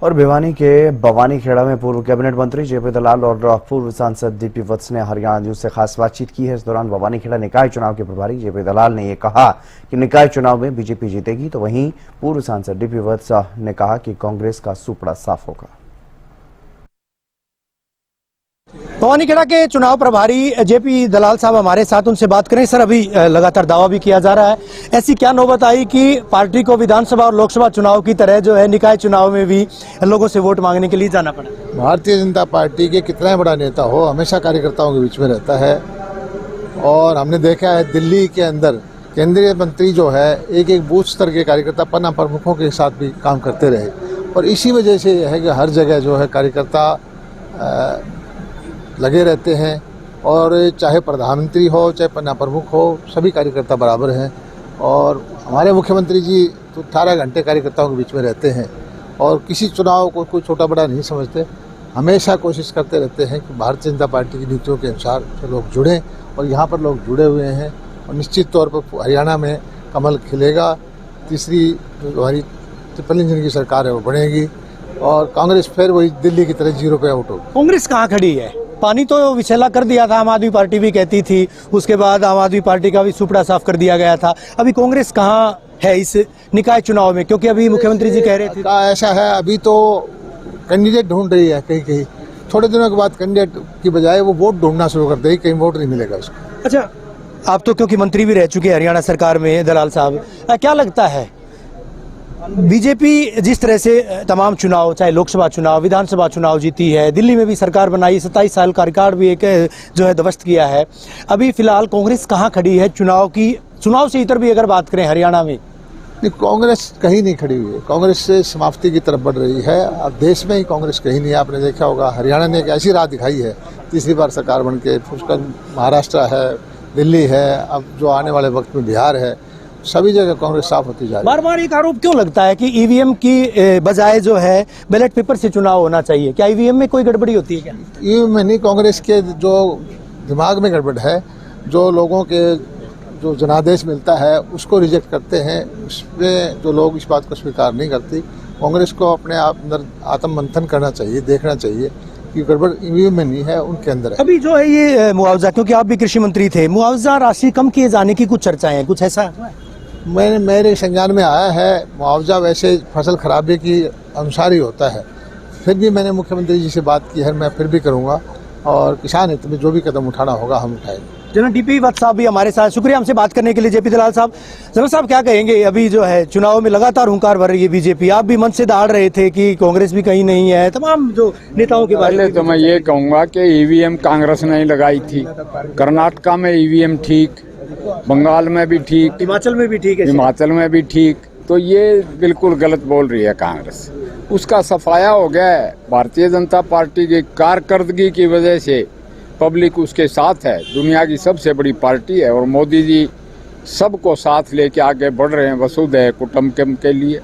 और भिवानी के भवानीखेड़ा में पूर्व कैबिनेट मंत्री जेपी दलाल और पूर्व सांसद दीपी वत्स ने हरियाणा न्यूज से खास बातचीत की है। इस दौरान भवानीखेड़ा निकाय चुनाव के प्रभारी जेपी दलाल ने यह कहा कि निकाय चुनाव में बीजेपी जीतेगी, तो वहीं पूर्व सांसद दीपी वत्स ने कहा कि कांग्रेस का सुपड़ा साफ होगा। भवानीखेड़ा के चुनाव प्रभारी जेपी दलाल साहब हमारे साथ, उनसे बात करें। सर, अभी लगातार दावा भी किया जा रहा है, ऐसी क्या नौबत आई कि पार्टी को विधानसभा और लोकसभा चुनाव की तरह जो है निकाय चुनाव में भी लोगों से वोट मांगने के लिए जाना पड़ा? भारतीय जनता पार्टी के कितना बड़ा नेता हो, हमेशा कार्यकर्ताओं के बीच में रहता है। और हमने देखा है दिल्ली के अंदर केंद्रीय मंत्री जो है एक एक बूथ स्तर के कार्यकर्ता पन्ना प्रमुखों के साथ भी काम करते रहे, और इसी वजह से यह है कि हर जगह जो है कार्यकर्ता लगे रहते हैं। और चाहे प्रधानमंत्री हो चाहे पन्ना प्रमुख हो, सभी कार्यकर्ता बराबर हैं। और हमारे मुख्यमंत्री जी तो 18 घंटे कार्यकर्ताओं के बीच में रहते हैं और किसी चुनाव को कोई छोटा बड़ा नहीं समझते। हमेशा कोशिश करते रहते हैं कि भारतीय जनता पार्टी की नीतियों के अनुसार लोग जुड़ें, और यहाँ पर लोग जुड़े हुए हैं। और निश्चित तौर पर हरियाणा में कमल खिलेगा। तीसरी जो हमारी ट्रिपल इंजन की सरकार है वो बनेगी, और कांग्रेस फिर वही दिल्ली की तरह 0 पे आउट होगी। कांग्रेस कहाँ खड़ी है? पानी तो विछेला कर दिया था, आम आदमी पार्टी भी कहती थी, उसके बाद आम आदमी पार्टी का भी सुपड़ा साफ कर दिया गया था। अभी कांग्रेस कहाँ है इस निकाय चुनाव में? क्योंकि अभी मुख्यमंत्री जी कह रहे थे ऐसा है, अभी तो कैंडिडेट ढूंढ रही है कहीं। थोड़े दिनों के बाद कैंडिडेट की बजाय वो वोट ढूंढना शुरू कर देगी, कहीं वोट नहीं मिलेगा उसको। अच्छा, आप तो क्योंकि मंत्री भी रह चुके हैं हरियाणा सरकार में दलाल साहब, क्या लगता है बीजेपी जिस तरह से तमाम चुनाव, चाहे लोकसभा चुनाव, विधानसभा चुनाव जीती है, दिल्ली में भी सरकार बनाई, 27 साल का रिकॉर्ड भी एक जो है ध्वस्त किया है, अभी फिलहाल कांग्रेस कहाँ खड़ी है चुनाव से इतर भी अगर बात करें हरियाणा में? नहीं, कांग्रेस कहीं नहीं खड़ी हुई है। कांग्रेस से समाप्ति की तरफ बढ़ रही है। अब देश में ही कांग्रेस कहीं नहीं है। आपने देखा होगा हरियाणा ने एक ऐसी राह दिखाई है, तीसरी बार सरकार बन के, उसका महाराष्ट्र है, दिल्ली है, अब जो आने वाले वक्त में बिहार है, सभी जगह कांग्रेस साफ होती जा रही है। बार बार एक आरोप क्यों लगता है कि ईवीएम की बजाय जो है बैलेट पेपर से चुनाव होना चाहिए? क्या ईवीएम में कोई गड़बड़ी होती है क्या? ईवीएम में नहीं, कांग्रेस के जो दिमाग में गड़बड़ है, जो लोगों के जो जनादेश मिलता है उसको रिजेक्ट करते हैं, उसमें जो लोग इस बात को स्वीकार नहीं करती। कांग्रेस को अपने आप अंदर आत्म मंथन करना चाहिए, देखना चाहिए कि गड़बड़ ईवीएम में नहीं है, उनके अंदर है। अभी जो है ये मुआवजा, क्योंकि आप भी कृषि मंत्री थे, मुआवजा राशि कम किए जाने की कुछ चर्चाएं हैं, कुछ ऐसा? मेरे संज्ञान में आया है। मुआवजा वैसे फसल खराबे की अनुसार ही होता है, फिर भी मैंने मुख्यमंत्री जी से बात की है, मैं फिर भी करूंगा, और किसान हित में जो भी कदम उठाना होगा हम उठाएंगे। जनरल डीपी वत्स साहब भी हमारे साथ, शुक्रिया हमसे बात करने के लिए। जेपी दलाल साहब, जनरल साहब क्या कहेंगे? अभी जो है चुनाव में लगातार हुंकार भर रही है बीजेपी, आप भी मन से दहाड़ रहे थे कि कांग्रेस भी कहीं नहीं है, तमाम जो नेताओं के बारे में। तो मैं ये कहूँगा कि ईवीएम कांग्रेस नहीं लगाई थी। कर्नाटका में ईवीएम ठीक, बंगाल में भी ठीक, हिमाचल में भी ठीक है, हिमाचल में भी ठीक। तो ये बिल्कुल गलत बोल रही है कांग्रेस। उसका सफाया हो गया है। भारतीय जनता पार्टी की कारकर्दगी की वजह से पब्लिक उसके साथ है। दुनिया की सबसे बड़ी पार्टी है, और मोदी जी सबको साथ लेके आगे बढ़ रहे हैं वसुधैव कुटुंबकम के लिए,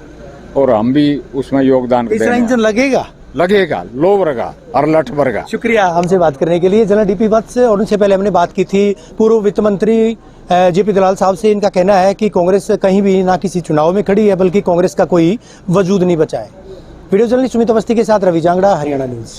और हम भी उसमें योगदान तीसरा इंजन लगेगा, लो वर्गा और लठ वर्गा। शुक्रिया हमसे बात करने के लिए जनरल डीपी वत्स। और उनसे पहले हमने बात की थी पूर्व वित्त मंत्री जेपी दलाल साहब से। इनका कहना है कि कांग्रेस कहीं भी ना किसी चुनाव में खड़ी है, बल्कि कांग्रेस का कोई वजूद नहीं बचा है। वीडियो जर्नलिस्ट सुमित अवस्थी के साथ रवि जांगड़ा, हरियाणा न्यूज।